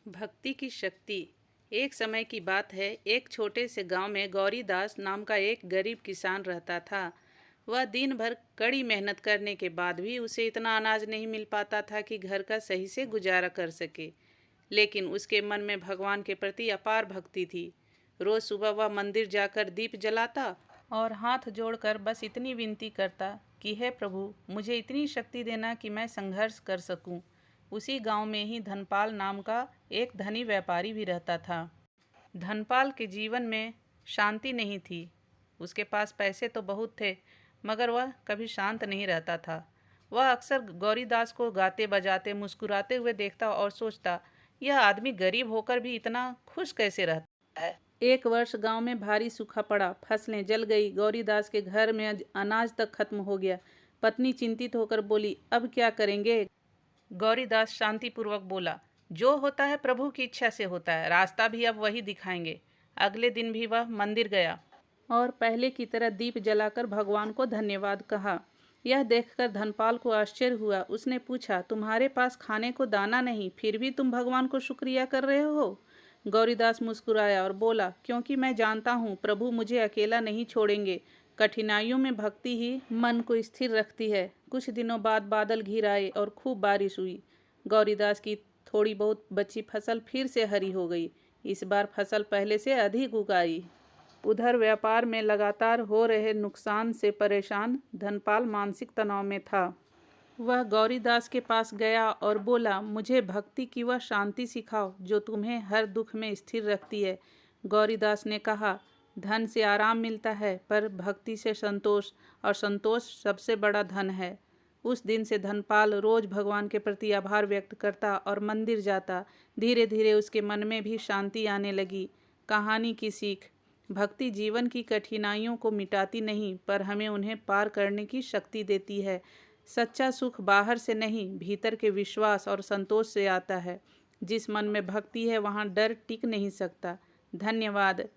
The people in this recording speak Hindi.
भक्ति की शक्ति। एक समय की बात है, एक छोटे से गांव में गौरीदास नाम का एक गरीब किसान रहता था। वह दिन भर कड़ी मेहनत करने के बाद भी उसे इतना अनाज नहीं मिल पाता था कि घर का सही से गुजारा कर सके। लेकिन उसके मन में भगवान के प्रति अपार भक्ति थी। रोज सुबह वह मंदिर जाकर दीप जलाता और हाथ जोड़कर बस इतनी विनती करता कि हे प्रभु, मुझे इतनी शक्ति देना कि मैं संघर्ष कर सकूं। उसी गांव में ही धनपाल नाम का एक धनी व्यापारी भी रहता था। धनपाल के जीवन में शांति नहीं थी। उसके पास पैसे तो बहुत थे, मगर वह कभी शांत नहीं रहता था। वह अक्सर गौरीदास को गाते बजाते मुस्कुराते हुए देखता और सोचता, यह आदमी गरीब होकर भी इतना खुश कैसे रहता है। एक वर्ष गांव में भारी सूखा पड़ा, फसलें जल गई, गौरीदास के घर में अनाज तक खत्म हो गया। पत्नी चिंतित होकर बोली, अब क्या करेंगे। गौरीदास शांतिपूर्वक बोला, जो होता है प्रभु की इच्छा से होता है, रास्ता भी अब वही दिखाएंगे। अगले दिन भी वह मंदिर गया और पहले की तरह दीप जलाकर भगवान को धन्यवाद कहा। यह देखकर धनपाल को आश्चर्य हुआ। उसने पूछा, तुम्हारे पास खाने को दाना नहीं, फिर भी तुम भगवान को शुक्रिया कर रहे हो। गौरीदास मुस्कुराया और बोला, क्योंकि मैं जानता हूँ प्रभु मुझे अकेला नहीं छोड़ेंगे। कठिनाइयों में भक्ति ही मन को स्थिर रखती है। कुछ दिनों बाद बादल घिर आए और खूब बारिश हुई। गौरीदास की थोड़ी बहुत बची फसल फिर से हरी हो गई। इस बार फसल पहले से अधिक उगाई। उधर व्यापार में लगातार हो रहे नुकसान से परेशान धनपाल मानसिक तनाव में था। वह गौरीदास के पास गया और बोला, मुझे भक्ति की वह शांति सिखाओ जो तुम्हें हर दुख में स्थिर रखती है। गौरीदास ने कहा, धन से आराम मिलता है, पर भक्ति से संतोष, और संतोष सबसे बड़ा धन है। उस दिन से धनपाल रोज भगवान के प्रति आभार व्यक्त करता और मंदिर जाता। धीरे धीरे उसके मन में भी शांति आने लगी। कहानी की सीख। भक्ति जीवन की कठिनाइयों को मिटाती नहीं, पर हमें उन्हें पार करने की शक्ति देती है। सच्चा सुख बाहर से नहीं, भीतर के विश्वास और संतोष से आता है। जिस मन में भक्ति है वहाँ डर टिक नहीं सकता। धन्यवाद।